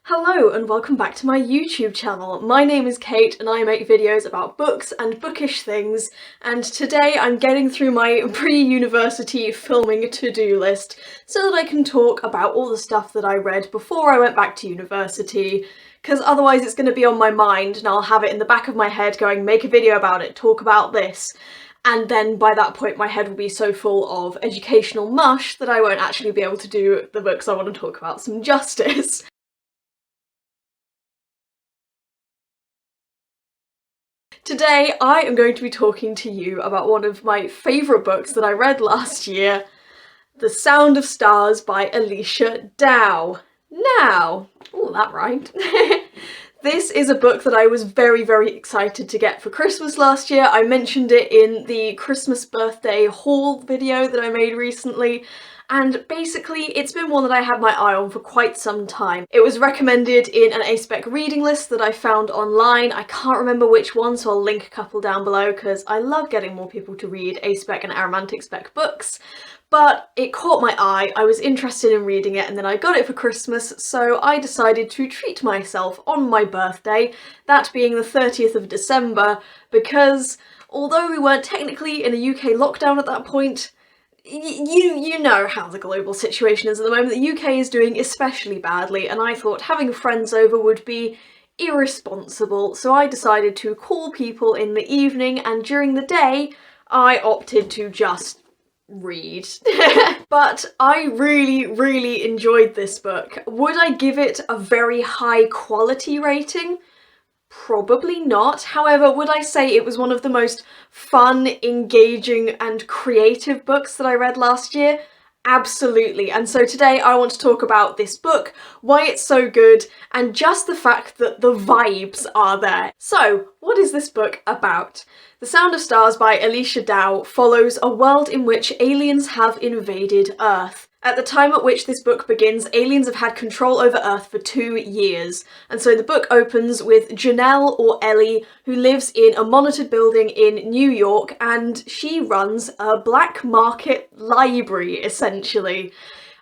Hello and welcome back to my YouTube channel. My name is Kate and I make videos about books and bookish things, and today I'm getting through my pre-university filming to-do list so that I can talk about all the stuff that I read before I went back to university, because otherwise it's going to be on my mind and I'll have it in the back of my head going, make a video about it, talk about this. And then by that point my head will be so full of educational mush that I won't actually be able to do the books I want to talk about some justice. Today I am going to be talking to you about one of my favourite books that I read last year, The Sound of Stars by Alechia Dow. Now, oh that rhymed. This is a book that I was very excited to get for Christmas last year. I mentioned it in the Christmas birthday haul video that I made recently, and basically it's been one that I had my eye on for quite some time. It was recommended in an A-Spec reading list that I found online. I can't remember which one, so I'll link a couple down below because I love getting more people to read A-Spec and Aromantic Spec books. But it caught my eye, I was interested in reading it, and then I got it for Christmas, so I decided to treat myself on my birthday, that being the 30th of December, because although we weren't technically in a UK lockdown at that point, you know how the global situation is at the moment. The UK is doing especially badly, and I thought having friends over would be irresponsible, so I decided to call people in the evening, and during the day I opted to just read. But I really enjoyed this book. Would I give it a very high quality rating? Probably not. However, would I say it was one of the most fun, engaging and creative books that I read last year? Absolutely. And so today I want to talk about this book, why it's so good, and just the fact that the vibes are there. So, what is this book about? The Sound of Stars by Alechia Dow follows a world in which aliens have invaded Earth. At the time at which this book begins, aliens have had control over Earth for 2 years, and so the book opens with Janelle, or Ellie, who lives in a monitored building in New York, and she runs a black market library, essentially.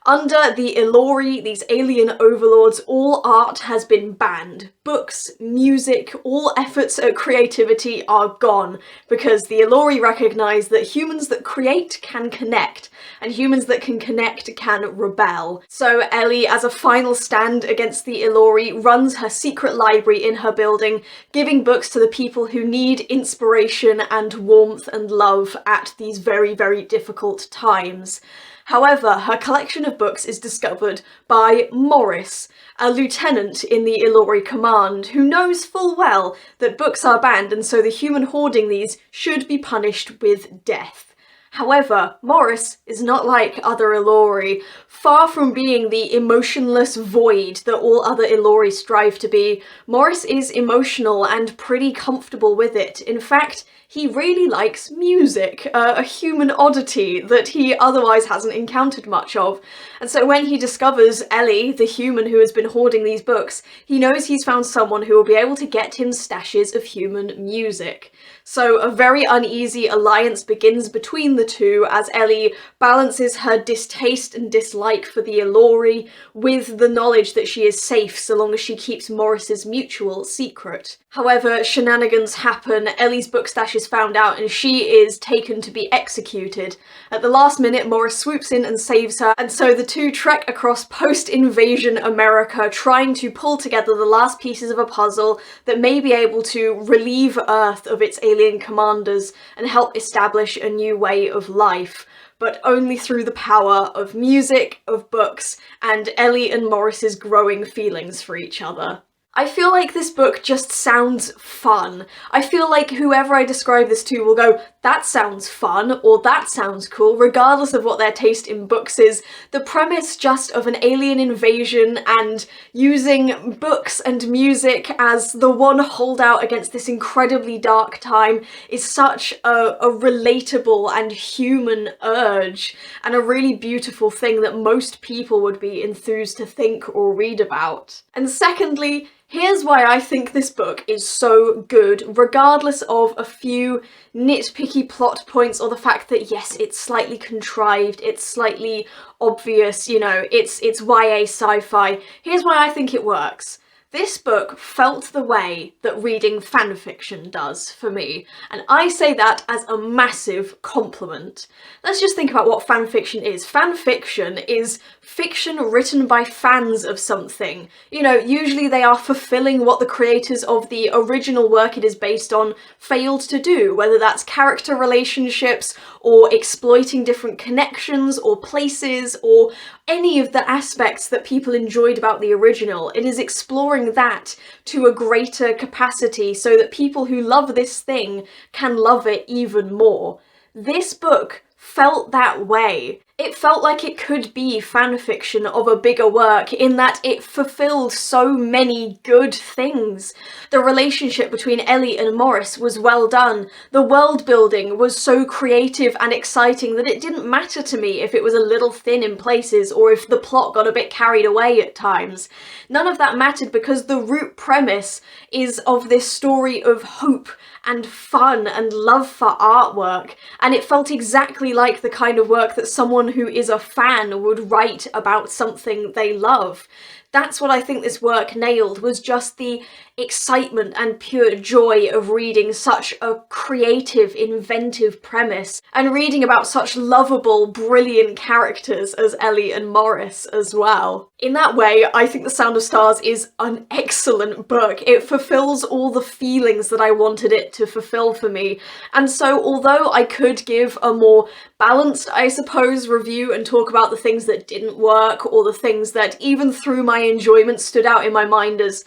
Under the Ilori, these alien overlords, all art has been banned. Books, music, all efforts at creativity are gone, because the Ilori recognise that humans that create can connect, and humans that can connect can rebel. So Ellie, as a final stand against the Ilori, runs her secret library in her building, giving books to the people who need inspiration and warmth and love at these very difficult times. However, her collection of books is discovered by Morris, a lieutenant in the Ilori command, who knows full well that books are banned and so the human hoarding these should be punished with death. However, Morris is not like other Ilori. Far from being the emotionless void that all other Ilori strive to be, Morris is emotional and pretty comfortable with it. In fact, he really likes music, a human oddity that he otherwise hasn't encountered much of. And so when he discovers Ellie, the human who has been hoarding these books, he knows he's found someone who will be able to get him stashes of human music. So a very uneasy alliance begins between the two as Ellie balances her distaste and dislike for the Ilori with the knowledge that she is safe so long as she keeps Morris's mutual secret. However, shenanigans happen, Ellie's book stash is found out and she is taken to be executed. At the last minute, Morris swoops in and saves her, and so the two trek across post-invasion America trying to pull together the last pieces of a puzzle that may be able to relieve Earth of its alien commanders and help establish a new way of life, but only through the power of music, of books, and Ellie and Morris's growing feelings for each other. I feel like this book just sounds fun. I feel like whoever I describe this to will go, that sounds fun, or that sounds cool, regardless of what their taste in books is. The premise just of an alien invasion and using books and music as the one holdout against this incredibly dark time is such a relatable and human urge, and a really beautiful thing that most people would be enthused to think or read about. And secondly, Here's why I think this book is so good, regardless of a few nitpicky plot points or the fact that, yes, it's slightly contrived, it's slightly obvious, you know, it's YA sci-fi. Here's why I think it works. This book felt the way that reading fanfiction does for me, and I say that as a massive compliment. Let's just think about what fanfiction is. Fanfiction is fiction written by fans of something. You know, usually they are fulfilling what the creators of the original work it is based on failed to do, whether that's character relationships or exploiting different connections or places or any of the aspects that people enjoyed about the original. It is exploring that to a greater capacity so that people who love this thing can love it even more. This book felt that way. It felt like it could be fanfiction of a bigger work in that it fulfilled so many good things. The relationship between Ellie and Morris was well done. The world building was so creative and exciting that it didn't matter to me if it was a little thin in places or if the plot got a bit carried away at times. None of that mattered because the root premise is of this story of hope and fun and love for artwork, and it felt exactly like the kind of work that someone who is a fan would write about something they love. That's what I think this work nailed, was just the excitement and pure joy of reading such a creative, inventive premise, and reading about such lovable, brilliant characters as Ellie and Morris as well. In that way, I think The Sound of Stars is an excellent book. It fulfills all the feelings that I wanted it to fulfill for me, and so although I could give a more balanced, I suppose, review and talk about the things that didn't work or the things that even through my enjoyment stood out in my mind as,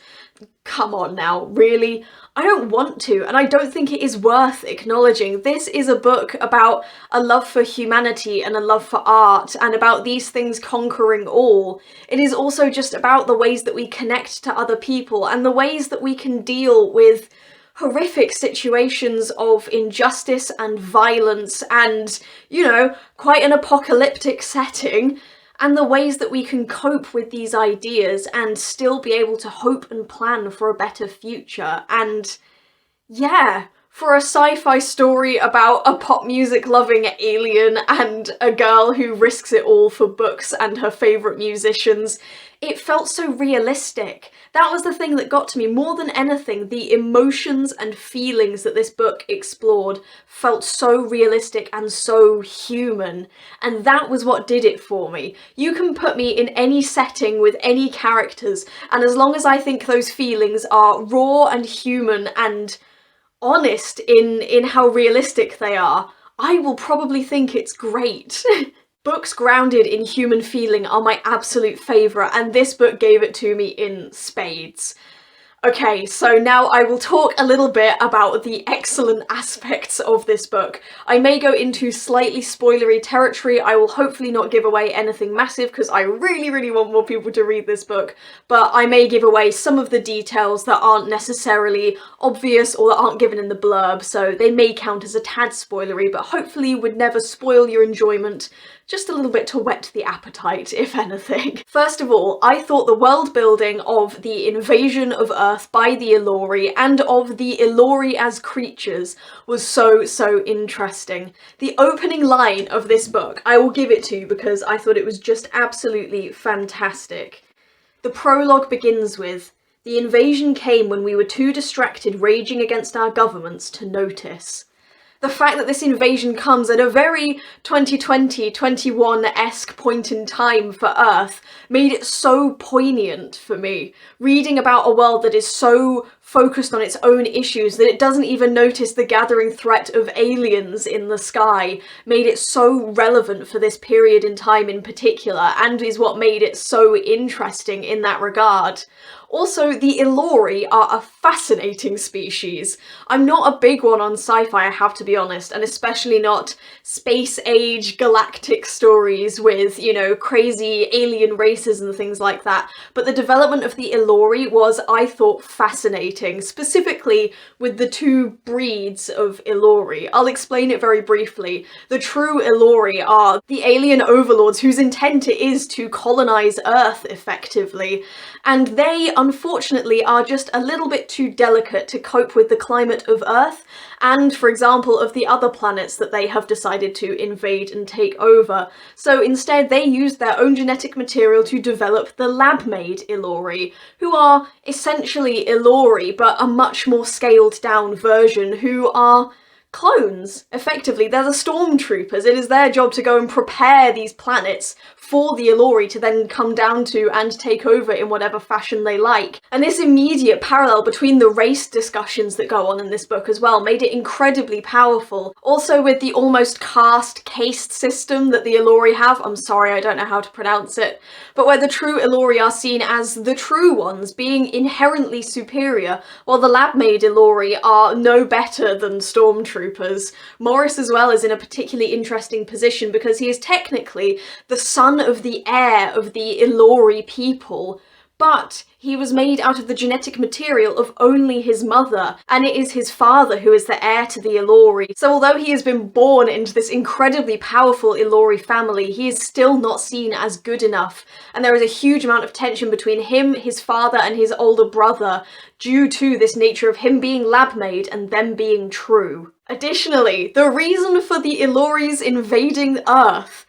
come on now, really? I don't want to, and I don't think it is worth acknowledging. This is a book about a love for humanity and a love for art and about these things conquering all. It is also just about the ways that we connect to other people and the ways that we can deal with horrific situations of injustice and violence and, you know, quite an apocalyptic setting, and the ways that we can cope with these ideas and still be able to hope and plan for a better future. And yeah, for a sci-fi story about a pop music loving alien and a girl who risks it all for books and her favourite musicians, it felt so realistic. That was the thing that got to me more than anything. The emotions and feelings that this book explored felt so realistic and so human, and that was what did it for me. You can put me in any setting with any characters, and as long as I think those feelings are raw and human and honest in how realistic they are, I will probably think it's great. Books grounded in human feeling are my absolute favourite, and this book gave it to me in spades. Okay, so now I will talk a little bit about the excellent aspects of this book. I may go into slightly spoilery territory. I will hopefully not give away anything massive because I really want more people to read this book, but I may give away some of the details that aren't necessarily obvious or that aren't given in the blurb, so they may count as a tad spoilery, but hopefully would never spoil your enjoyment. Just a little bit to whet the appetite, if anything. First of all, I thought the world building of the invasion of Earth by the Ilori and of the Ilori as creatures was so interesting. The opening line of this book, I will give it to you because I thought it was just absolutely fantastic. The prologue begins with, "The invasion came when we were too distracted raging against our governments to notice." The fact that this invasion comes at a very 2020-21-esque point in time for Earth made it so poignant for me. Reading about a world that is so focused on its own issues that it doesn't even notice the gathering threat of aliens in the sky made it so relevant for this period in time in particular, and is what made it so interesting in that regard. Also, the Ilori are a fascinating species. I'm not a big one on sci-fi, I have to be honest, and especially not space-age galactic stories with, you know, crazy alien races and things like that. But the development of the Ilori was, I thought, fascinating, specifically with the two breeds of Ilori. I'll explain it very briefly. The true Ilori are the alien overlords whose intent it is to colonize Earth effectively, and they unfortunately are just a little bit too delicate to cope with the climate of Earth and, for example, of the other planets that they have decided to invade and take over. So instead they use their own genetic material to develop the lab-made Ilori, who are essentially Ilori but a much more scaled down version, who are clones, effectively. They're the stormtroopers. It is their job to go and prepare these planets for the Ilori to then come down to and take over in whatever fashion they like. And this immediate parallel between the race discussions that go on in this book as well made it incredibly powerful. Also with the almost caste system that the Ilori have, I'm sorry, I don't know how to pronounce it, but where the true Ilori are seen as the true ones, being inherently superior, while the lab-made Ilori are no better than stormtroopers. Morris as well is in a particularly interesting position because he is technically the son of the heir of the Ilori people, but he was made out of the genetic material of only his mother, and it is his father who is the heir to the Ilori. So although he has been born into this incredibly powerful Ilori family, he is still not seen as good enough, and there is a huge amount of tension between him, his father, and his older brother, due to this nature of him being lab-made and them being true. Additionally, the reason for the Iloris invading Earth,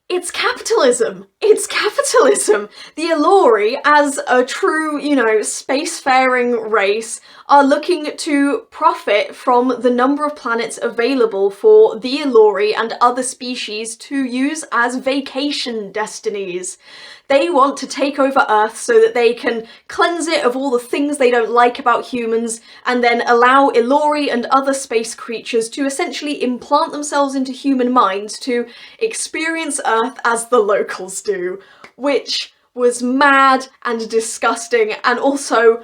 it's capitalism. It's capitalism. The Ilori, as a true, you know, spacefaring race, are looking to profit from the number of planets available for the Ilori and other species to use as vacation destinies. They want to take over Earth so that they can cleanse it of all the things they don't like about humans, and then allow Ilori and other space creatures to essentially implant themselves into human minds to experience Earth as the locals do, which was mad and disgusting and also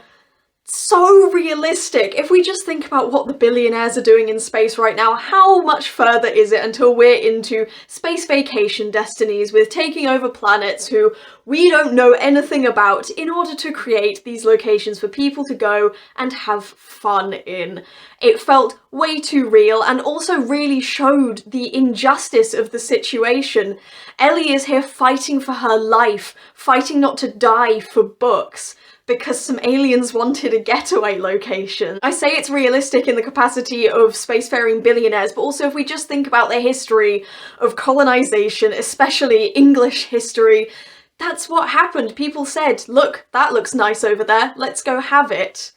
so realistic. If we just think about what the billionaires are doing in space right now, how much further is it until we're into space vacation destinies with taking over planets who we don't know anything about in order to create these locations for people to go and have fun in? It felt way too real and also really showed the injustice of the situation. Ellie is here fighting for her life, fighting not to die for books, because some aliens wanted a getaway location. I say it's realistic in the capacity of spacefaring billionaires, but also if we just think about their history of colonization, especially English history, that's what happened. People said, look, that looks nice over there, let's go have it.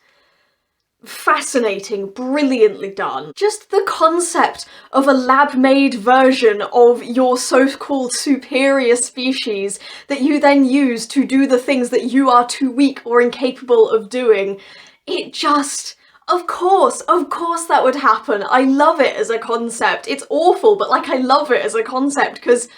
Fascinating, brilliantly done. Just the concept of a lab-made version of your so-called superior species that you then use to do the things that you are too weak or incapable of doing. It just... Of course that would happen. I love it as a concept. It's awful, but like I love it as a concept because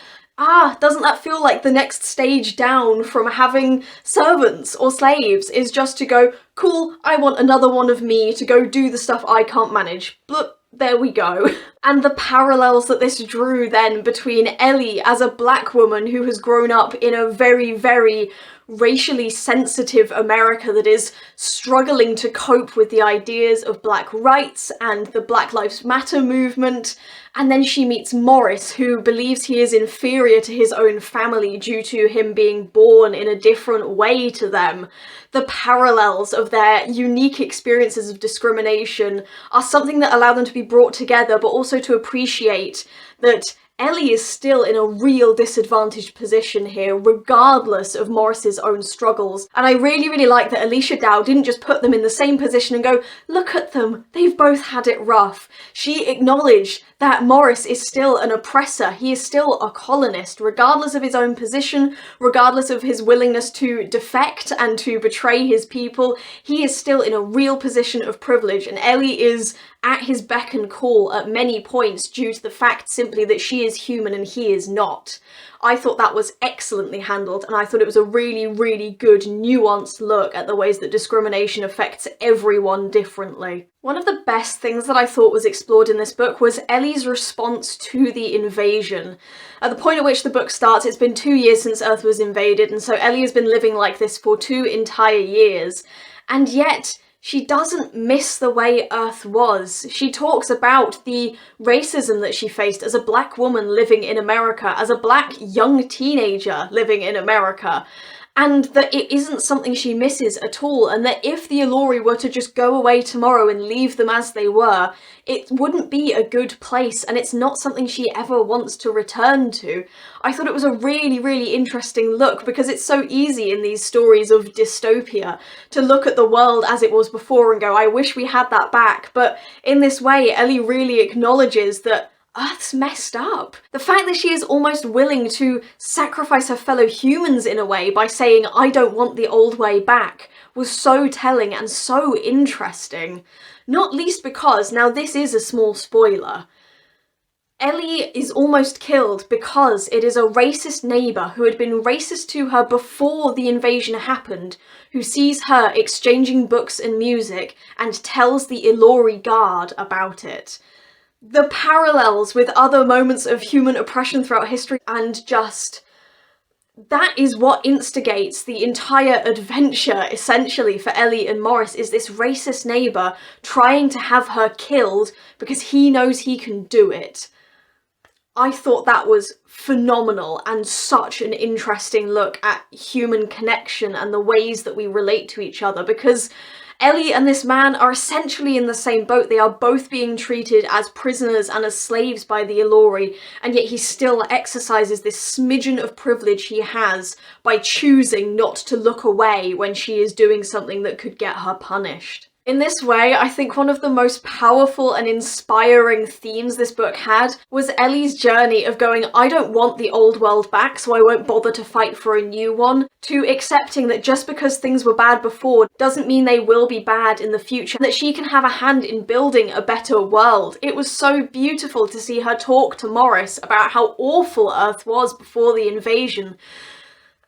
doesn't that feel like the next stage down from having servants or slaves is just to go, cool, I want another one of me to go do the stuff I can't manage. But there we go. And the parallels that this drew then between Ellie as a black woman who has grown up in a very, very racially sensitive America that is struggling to cope with the ideas of black rights and the Black Lives Matter movement, and then she meets Morris, who believes he is inferior to his own family due to him being born in a different way to them. The parallels of their unique experiences of discrimination are something that allow them to be brought together, but also to appreciate that Ellie is still in a real disadvantaged position here, regardless of Morris's own struggles. And I really, really like that Alechia Dow didn't just put them in the same position and go, look at them, they've both had it rough. She acknowledged that Morris is still an oppressor, he is still a colonist, regardless of his own position, regardless of his willingness to defect and to betray his people, he is still in a real position of privilege, and Ellie is at his beck and call at many points due to the fact simply that she is human and he is not. I thought that was excellently handled, and I thought it was a really, really good, nuanced look at the ways that discrimination affects everyone differently. One of the best things that I thought was explored in this book was Ellie's response to the invasion. At the point at which the book starts, it's been 2 years since Earth was invaded, and so Ellie has been living like this for 2 entire years, and yet she doesn't miss the way Earth was. She talks about the racism that she faced as a black woman living in America, as a black young teenager living in America, and that it isn't something she misses at all, and that if the Ilori were to just go away tomorrow and leave them as they were, it wouldn't be a good place, and it's not something she ever wants to return to. I thought it was a really, really interesting look, because it's so easy in these stories of dystopia to look at the world as it was before and go, I wish we had that back, but in this way, Ellie really acknowledges that Earth's messed up. The fact that she is almost willing to sacrifice her fellow humans in a way by saying, I don't want the old way back, was so telling and so interesting. Not least because, now this is a small spoiler, Ellie is almost killed because it is a racist neighbour who had been racist to her before the invasion happened, who sees her exchanging books and music and tells the Ilori guard about it. The parallels with other moments of human oppression throughout history, and just that is what instigates the entire adventure, essentially, for Ellie and Morris, is this racist neighbour trying to have her killed because he knows he can do it. I thought that was phenomenal and such an interesting look at human connection and the ways that we relate to each other, because Ellie and this man are essentially in the same boat. They are both being treated as prisoners and as slaves by the Ilori, and yet he still exercises this smidgen of privilege he has by choosing not to look away when she is doing something that could get her punished. In this way, I think one of the most powerful and inspiring themes this book had was Ellie's journey of going, I don't want the old world back, so I won't bother to fight for a new one, to accepting that just because things were bad before doesn't mean they will be bad in the future, that she can have a hand in building a better world. It was so beautiful to see her talk to Morris about how awful Earth was before the invasion,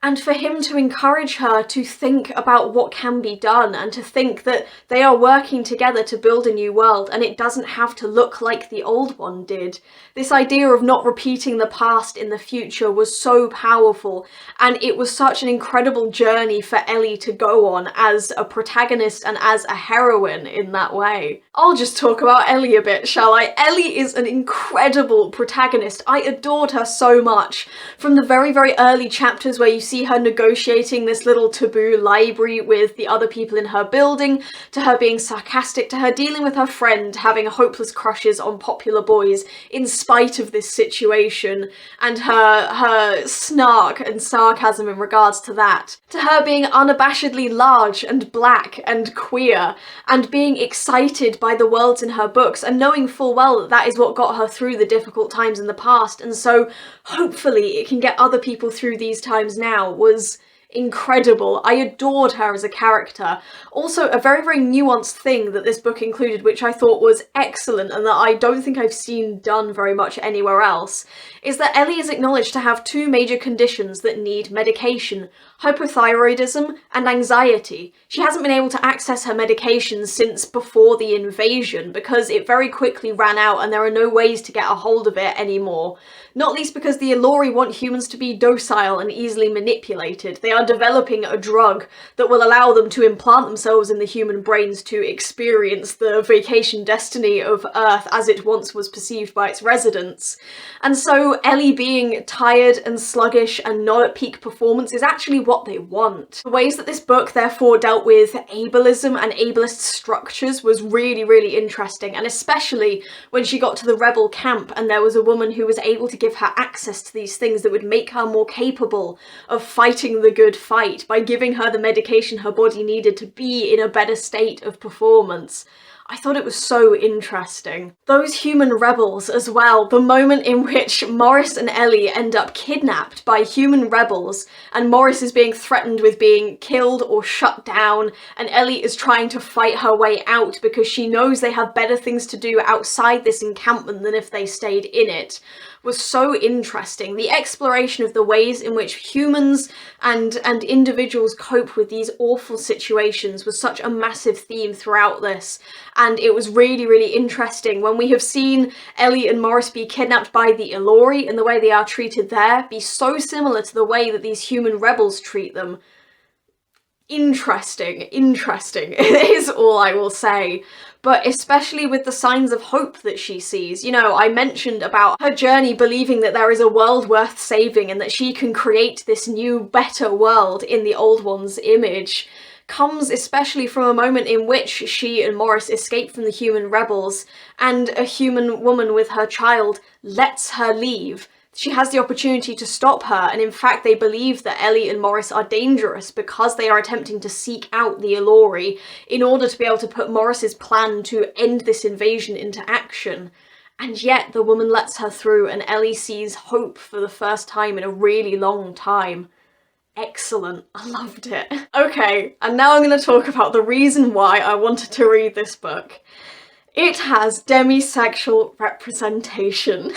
and for him to encourage her to think about what can be done and to think that they are working together to build a new world and it doesn't have to look like the old one did. This idea of not repeating the past in the future was so powerful, and it was such an incredible journey for Ellie to go on as a protagonist and as a heroine in that way. I'll just talk about Ellie a bit, shall I? Ellie is an incredible protagonist. I adored her so much. From the very, very early chapters where you see her negotiating this little taboo library with the other people in her building, to her being sarcastic, to her dealing with her friend having hopeless crushes on popular boys in spite of this situation, and her snark and sarcasm in regards to that, to her being unabashedly large and black and queer, and being excited by the worlds in her books and knowing full well that that is what got her through the difficult times in the past, and so hopefully it can get other people through these times now, was incredible. I adored her as a character. Also, a very, very nuanced thing that this book included, which I thought was excellent and that I don't think I've seen done very much anywhere else, is that Ellie is acknowledged to have 2 major conditions that need medication: hypothyroidism and anxiety. She hasn't been able to access her medications since before the invasion because it very quickly ran out and there are no ways to get a hold of it anymore. Not least because the Ilori want humans to be docile and easily manipulated. They are developing a drug that will allow them to implant themselves in the human brains to experience the vacation destiny of Earth as it once was perceived by its residents. And so Ellie being tired and sluggish and not at peak performance is actually what they want. The ways that this book therefore dealt with ableism and ableist structures was really, really interesting, and especially when she got to the rebel camp and there was a woman who was able to give her access to these things that would make her more capable of fighting the good fight by giving her the medication her body needed to be in a better state of performance. I thought it was so interesting. Those human rebels as well, the moment in which Morris and Ellie end up kidnapped by human rebels and Morris is being threatened with being killed or shut down, and Ellie is trying to fight her way out because she knows they have better things to do outside this encampment than if they stayed in it, was so interesting. The exploration of the ways in which humans and individuals cope with these awful situations was such a massive theme throughout this, and it was really, really interesting when we have seen Ellie and Morris be kidnapped by the Ilori and the way they are treated there be so similar to the way that these human rebels treat them. Interesting is all I will say. But especially with the signs of hope that she sees. You know, I mentioned about her journey believing that there is a world worth saving and that she can create this new, better world in the old one's image, comes especially from a moment in which she and Morris escape from the human rebels and a human woman with her child lets her leave. She has the opportunity to stop her, and in fact they believe that Ellie and Morris are dangerous because they are attempting to seek out the Ilori in order to be able to put Morris's plan to end this invasion into action. And yet the woman lets her through and Ellie sees hope for the first time in a really long time. Excellent. I loved it. Okay, and now I'm going to talk about the reason why I wanted to read this book. It has demisexual representation.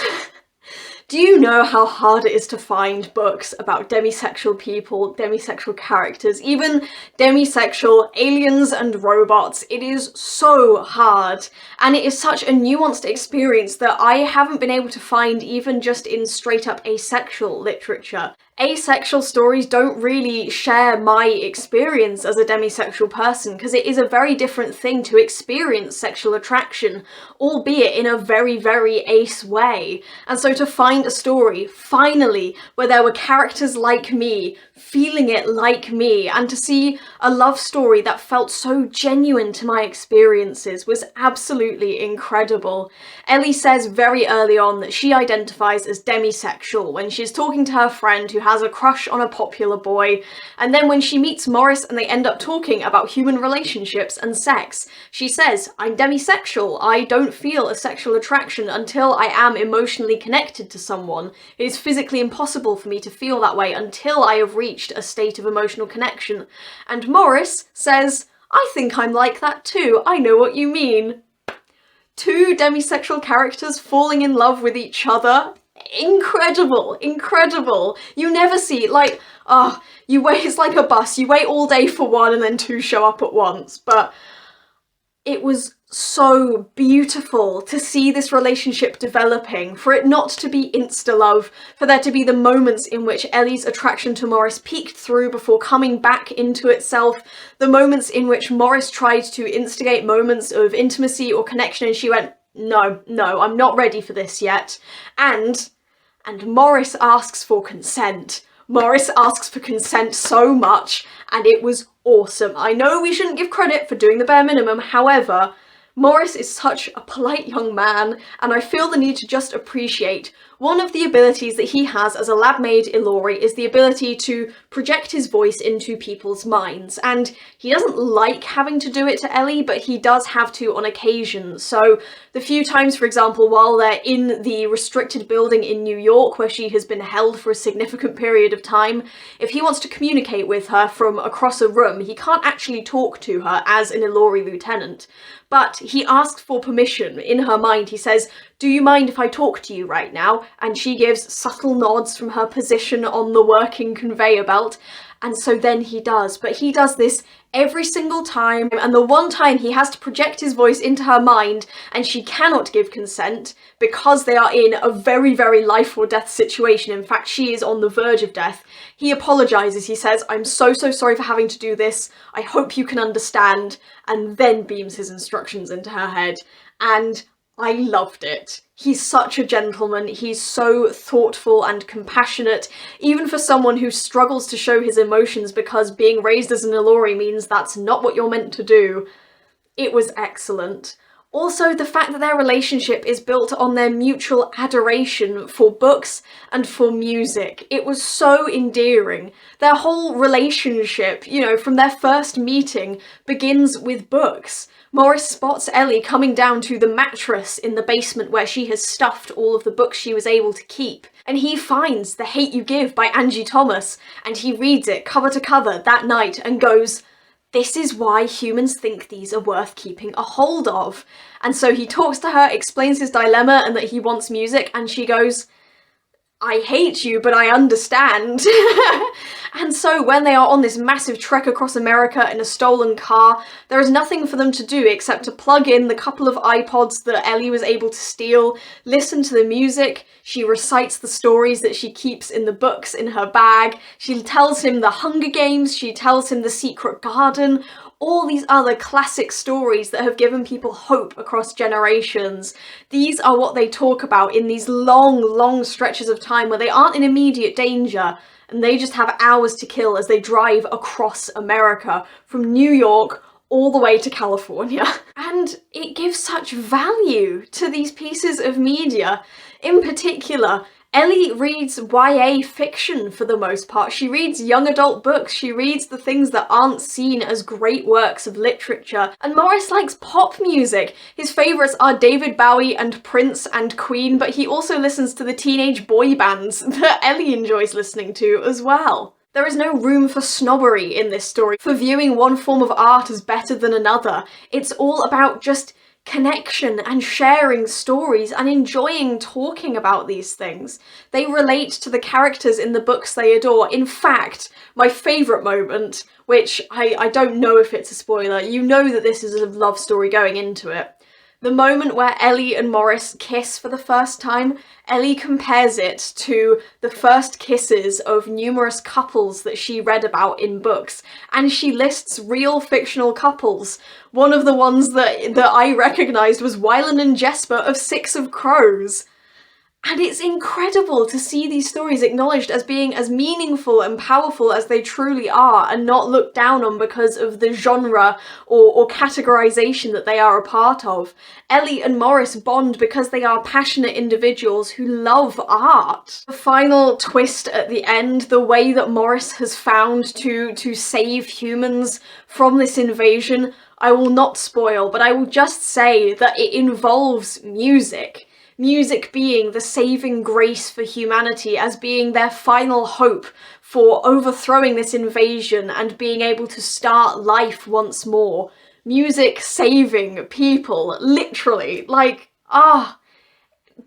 Do you know how hard it is to find books about demisexual people, demisexual characters, even demisexual aliens and robots? It is so hard, and it is such a nuanced experience that I haven't been able to find even just in straight up asexual literature. Asexual stories don't really share my experience as a demisexual person, because it is a very different thing to experience sexual attraction, albeit in a very, very ace way. And so to find a story, finally, where there were characters like me, feeling it like me, and to see a love story that felt so genuine to my experiences was absolutely incredible. Ellie says very early on that she identifies as demisexual when she's talking to her friend who has a crush on a popular boy, and then when she meets Morris and they end up talking about human relationships and sex, she says, "I'm demisexual. I don't feel a sexual attraction until I am emotionally connected to someone. It is physically impossible for me to feel that way until I have reached a state of emotional connection." And Morris says, "I think I'm like that too. I know what you mean." Two demisexual characters falling in love with each other. Incredible, incredible. You never see, like, you wait, it's like a bus, you wait all day for one and then two show up at once, but it was so beautiful to see this relationship developing, for it not to be insta-love, for there to be the moments in which Ellie's attraction to Morris peeked through before coming back into itself, the moments in which Morris tried to instigate moments of intimacy or connection and she went, no, I'm not ready for this yet. And Morris asks for consent. Morris asks for consent so much, and it was awesome. I know we shouldn't give credit for doing the bare minimum, however, Morris is such a polite young man, and I feel the need to just appreciate one of the abilities that he has as a lab-made Ilori is the ability to project his voice into people's minds, and he doesn't like having to do it to Ellie, but he does have to on occasion. So the few times, for example, while they're in the restricted building in New York where she has been held for a significant period of time, if he wants to communicate with her from across a room, he can't actually talk to her as an Ilori lieutenant. But he asks for permission. In her mind, he says, "Do you mind if I talk to you right now?" And she gives subtle nods from her position on the working conveyor belt. And so then he does. But he does this every single time. And the one time he has to project his voice into her mind and she cannot give consent because they are in a very, very life or death situation. In fact, she is on the verge of death. He apologises. He says, "I'm so sorry for having to do this. I hope you can understand." And then beams his instructions into her head. And I loved it. He's such a gentleman, he's so thoughtful and compassionate, even for someone who struggles to show his emotions because being raised as an Ilori means that's not what you're meant to do. It was excellent. Also, the fact that their relationship is built on their mutual adoration for books and for music. It was so endearing. Their whole relationship, you know, from their first meeting, begins with books. Morris spots Ellie coming down to the mattress in the basement where she has stuffed all of the books she was able to keep. And he finds The Hate You Give by Angie Thomas, and he reads it cover to cover that night and goes, "This is why humans think these are worth keeping a hold of." And so he talks to her, explains his dilemma and that he wants music, and she goes, "I hate you, but I understand." And so when they are on this massive trek across America in a stolen car, there is nothing for them to do except to plug in the couple of iPods that Ellie was able to steal, listen to the music. She recites the stories that she keeps in the books in her bag. She tells him the Hunger Games, she tells him the Secret Garden, all these other classic stories that have given people hope across generations. These are what they talk about in these long, long stretches of time where they aren't in immediate danger and they just have hours to kill as they drive across America from New York all the way to California. And it gives such value to these pieces of media. In particular, Ellie reads YA fiction for the most part. She reads young adult books, she reads the things that aren't seen as great works of literature. And Morris likes pop music. His favourites are David Bowie and Prince and Queen, but he also listens to the teenage boy bands that Ellie enjoys listening to as well. There is no room for snobbery in this story, for viewing one form of art as better than another. It's all about just connection and sharing stories and enjoying talking about these things. They relate to the characters in the books they adore. In fact, my favourite moment, which I don't know if it's a spoiler, you know that this is a love story going into it. The moment where Ellie and Morris kiss for the first time, Ellie compares it to the first kisses of numerous couples that she read about in books, and she lists real fictional couples. One of the ones that I recognised was Wylan and Jesper of Six of Crows. And it's incredible to see these stories acknowledged as being as meaningful and powerful as they truly are, and not looked down on because of the genre or categorization that they are a part of. Ellie and Morris bond because they are passionate individuals who love art. The final twist at the end, the way that Morris has found to save humans from this invasion, I will not spoil, but I will just say that it involves music. Music being the saving grace for humanity, as being their final hope for overthrowing this invasion and being able to start life once more. Music saving people, literally, like,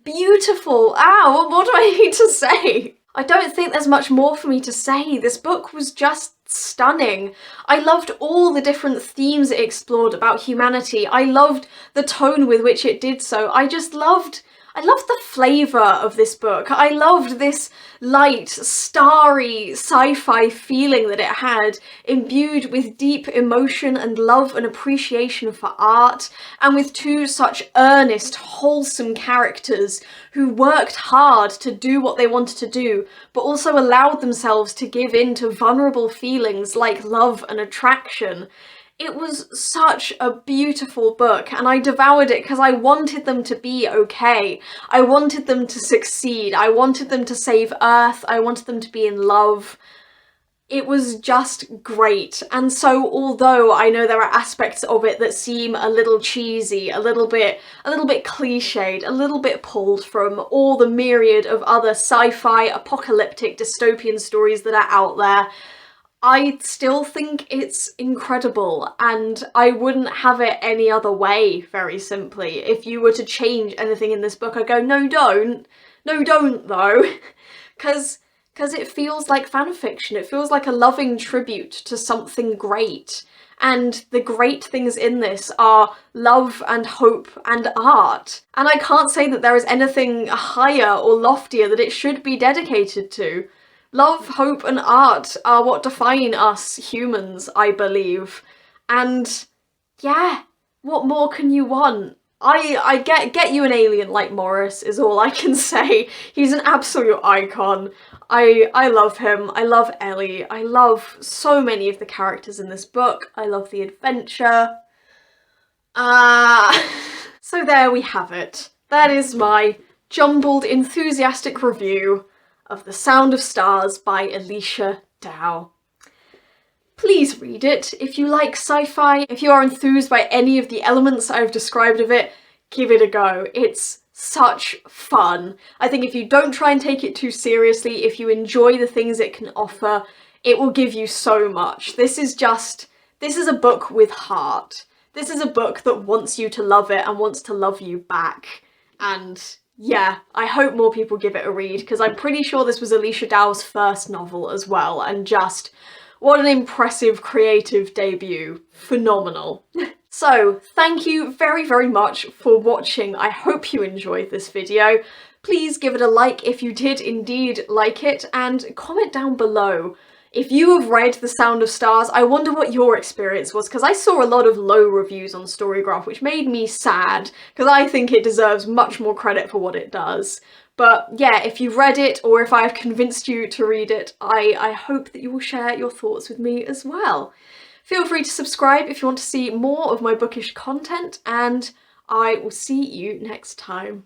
beautiful. What do I need to say? I don't think there's much more for me to say. This book was just stunning. I loved all the different themes it explored about humanity. I loved the tone with which it did so. I loved the flavour of this book. I loved this light, starry, sci-fi feeling that it had, imbued with deep emotion and love and appreciation for art, and with two such earnest, wholesome characters who worked hard to do what they wanted to do, but also allowed themselves to give in to vulnerable feelings like love and attraction. It was such a beautiful book, and I devoured it because I wanted them to be okay. I wanted them to succeed. I wanted them to save Earth. I wanted them to be in love. It was just great. And so although I know there are aspects of it that seem a little cheesy, a little bit cliched, a little bit pulled from all the myriad of other sci-fi, apocalyptic, dystopian stories that are out there, I still think it's incredible, and I wouldn't have it any other way, very simply. If you were to change anything in this book, I'd go, no, don't. No, don't, though. Because it feels like fanfiction. It feels like a loving tribute to something great. And the great things in this are love and hope and art. And I can't say that there is anything higher or loftier that it should be dedicated to. Love, hope and art are what define us humans, I believe. And yeah, what more can you want? I get you an alien like Morris is all I can say. He's an absolute icon. I love him. I love Ellie. I love so many of the characters in this book. I love the adventure. So there we have it. That is my jumbled, enthusiastic review of The Sound of Stars by Alechia Dow. Please read it. If you like sci-fi, if you are enthused by any of the elements I've described of it, give it a go. It's such fun. I think if you don't try and take it too seriously, if you enjoy the things it can offer, it will give you so much. This is a book with heart. This is a book that wants you to love it and wants to love you back. And yeah, I hope more people give it a read, because I'm pretty sure this was Alechia Dow's first novel as well, and just what an impressive creative debut. Phenomenal. So, thank you very, very much for watching. I hope you enjoyed this video. Please give it a like if you did indeed like it, and comment down below. If you have read The Sound of Stars, I wonder what your experience was, because I saw a lot of low reviews on Storygraph, which made me sad, because I think it deserves much more credit for what it does. But yeah, if you've read it, or if I've convinced you to read it, I hope that you will share your thoughts with me as well. Feel free to subscribe if you want to see more of my bookish content, and I will see you next time.